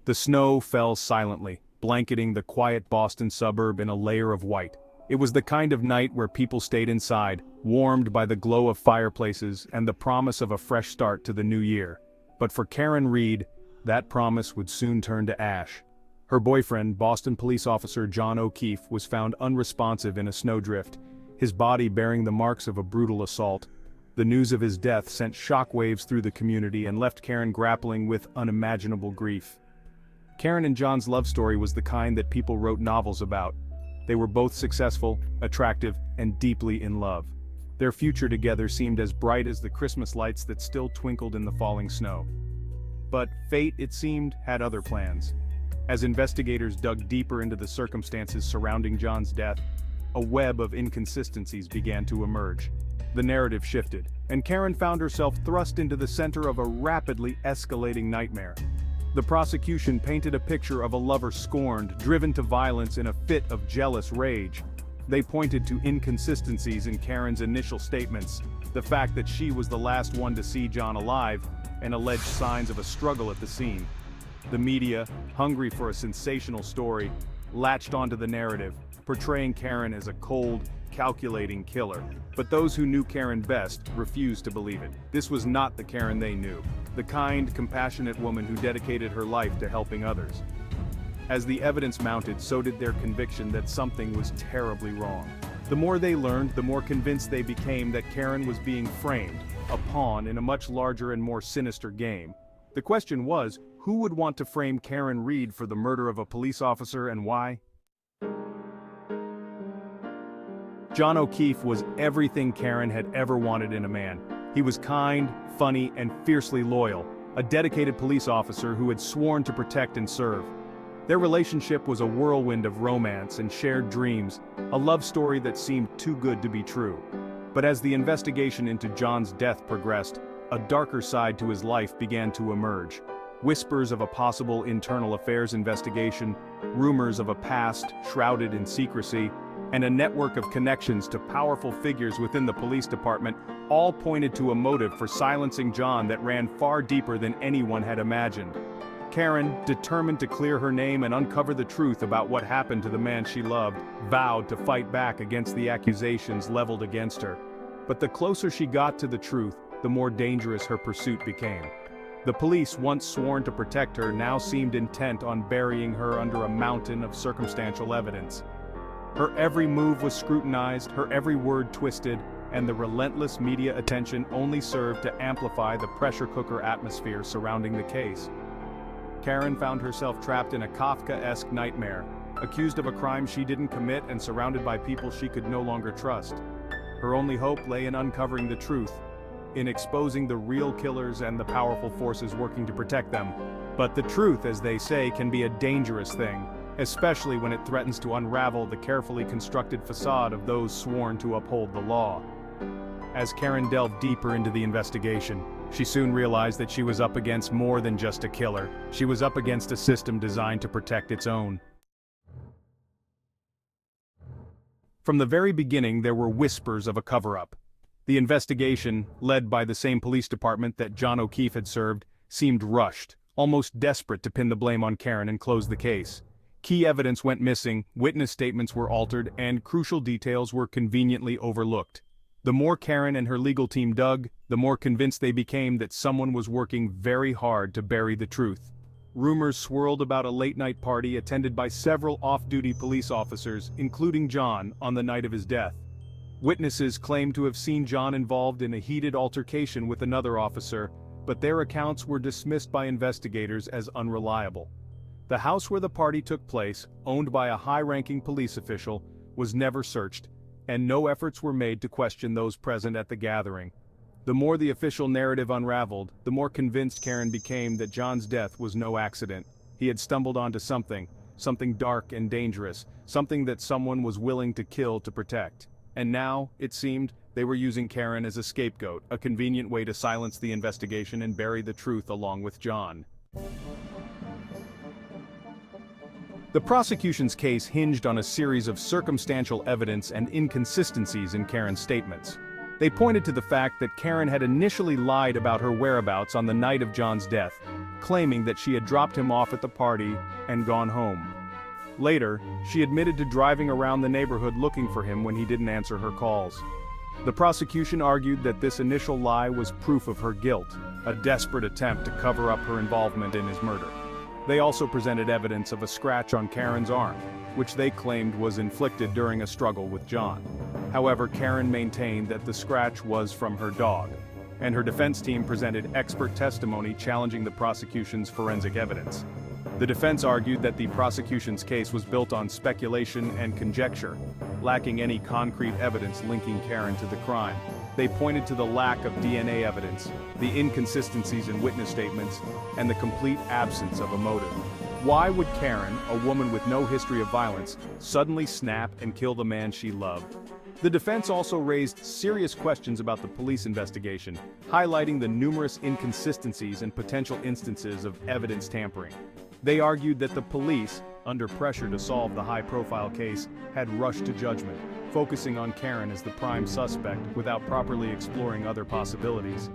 The snow fell silently, blanketing the quiet Boston suburb in a layer of white. It was the kind of night where people stayed inside, warmed by the glow of fireplaces and the promise of a fresh start to the new year. But for Karen Reed, that promise would soon turn to ash. Her boyfriend, Boston police officer John O'Keefe, was found unresponsive in a snowdrift, his body bearing the marks of a brutal assault. The news of his death sent shockwaves through the community and left Karen grappling with unimaginable grief. Karen and John's love story was the kind that people wrote novels about. They were both successful, attractive, and deeply in love. Their future together seemed as bright as the Christmas lights that still twinkled in the falling snow. But fate, it seemed, had other plans. As investigators dug deeper into the circumstances surrounding John's death, a web of inconsistencies began to emerge. The narrative shifted, and Karen found herself thrust into the center of a rapidly escalating nightmare. The prosecution painted a picture of a lover scorned, driven to violence in a fit of jealous rage. They pointed to inconsistencies in Karen's initial statements, the fact that she was the last one to see John alive, and alleged signs of a struggle at the scene. The media, hungry for a sensational story, latched onto the narrative, portraying Karen as a cold, calculating killer. But those who knew Karen best refused to believe it. This was not the Karen they knew, the kind, compassionate woman who dedicated her life to helping others. As the evidence mounted, so did their conviction that something was terribly wrong. The more they learned, the more convinced they became that Karen was being framed, a pawn in a much larger and more sinister game. The question was, who would want to frame Karen Reed for the murder of a police officer and why? John O'Keefe was everything Karen had ever wanted in a man. He was kind, funny, and fiercely loyal, a dedicated police officer who had sworn to protect and serve. Their relationship was a whirlwind of romance and shared dreams, a love story that seemed too good to be true. But as the investigation into John's death progressed, a darker side to his life began to emerge. Whispers of a possible internal affairs investigation, rumors of a past shrouded in secrecy, and a network of connections to powerful figures within the police department all pointed to a motive for silencing John that ran far deeper than anyone had imagined. Karen, determined to clear her name and uncover the truth about what happened to the man she loved, vowed to fight back against the accusations leveled against her. But the closer she got to the truth, the more dangerous her pursuit became. The police, once sworn to protect her, now seemed intent on burying her under a mountain of circumstantial evidence. Her every move was scrutinized, her every word twisted, and the relentless media attention only served to amplify the pressure cooker atmosphere surrounding the case. Karen found herself trapped in a Kafkaesque nightmare, accused of a crime she didn't commit and surrounded by people she could no longer trust. Her only hope lay in uncovering the truth, in exposing the real killers and the powerful forces working to protect them. But the truth, as they say, can be a dangerous thing, especially when it threatens to unravel the carefully constructed facade of those sworn to uphold the law. As Karen delved deeper into the investigation, she soon realized that she was up against more than just a killer. She was up against a system designed to protect its own. From the very beginning, there were whispers of a cover-up. The investigation, led by the same police department that John O'Keefe had served, seemed rushed, almost desperate to pin the blame on Karen and close the case. Key evidence went missing, witness statements were altered, and crucial details were conveniently overlooked. The more Karen and her legal team dug, the more convinced they became that someone was working very hard to bury the truth. Rumors swirled about a late-night party attended by several off-duty police officers, including John, on the night of his death. Witnesses claimed to have seen John involved in a heated altercation with another officer, but their accounts were dismissed by investigators as unreliable. The house where the party took place, owned by a high-ranking police official, was never searched, and no efforts were made to question those present at the gathering. The more the official narrative unraveled, the more convinced Karen became that John's death was no accident. He had stumbled onto something dark and dangerous, something that someone was willing to kill to protect. And now, it seemed, they were using Karen as a scapegoat, a convenient way to silence the investigation and bury the truth along with John. The prosecution's case hinged on a series of circumstantial evidence and inconsistencies in Karen's statements. They pointed to the fact that Karen had initially lied about her whereabouts on the night of John's death, claiming that she had dropped him off at the party and gone home. Later, she admitted to driving around the neighborhood looking for him when he didn't answer her calls. The prosecution argued that this initial lie was proof of her guilt, a desperate attempt to cover up her involvement in his murder. They also presented evidence of a scratch on Karen's arm, which they claimed was inflicted during a struggle with John. However, Karen maintained that the scratch was from her dog, and her defense team presented expert testimony challenging the prosecution's forensic evidence. The defense argued that the prosecution's case was built on speculation and conjecture, lacking any concrete evidence linking Karen to the crime. They pointed to the lack of DNA evidence, the inconsistencies in witness statements, and the complete absence of a motive. Why would Karen, a woman with no history of violence, suddenly snap and kill the man she loved? The defense also raised serious questions about the police investigation, highlighting the numerous inconsistencies and potential instances of evidence tampering. They argued that the police, under pressure to solve the high-profile case, had rushed to judgment, focusing on Karen as the prime suspect without properly exploring other possibilities.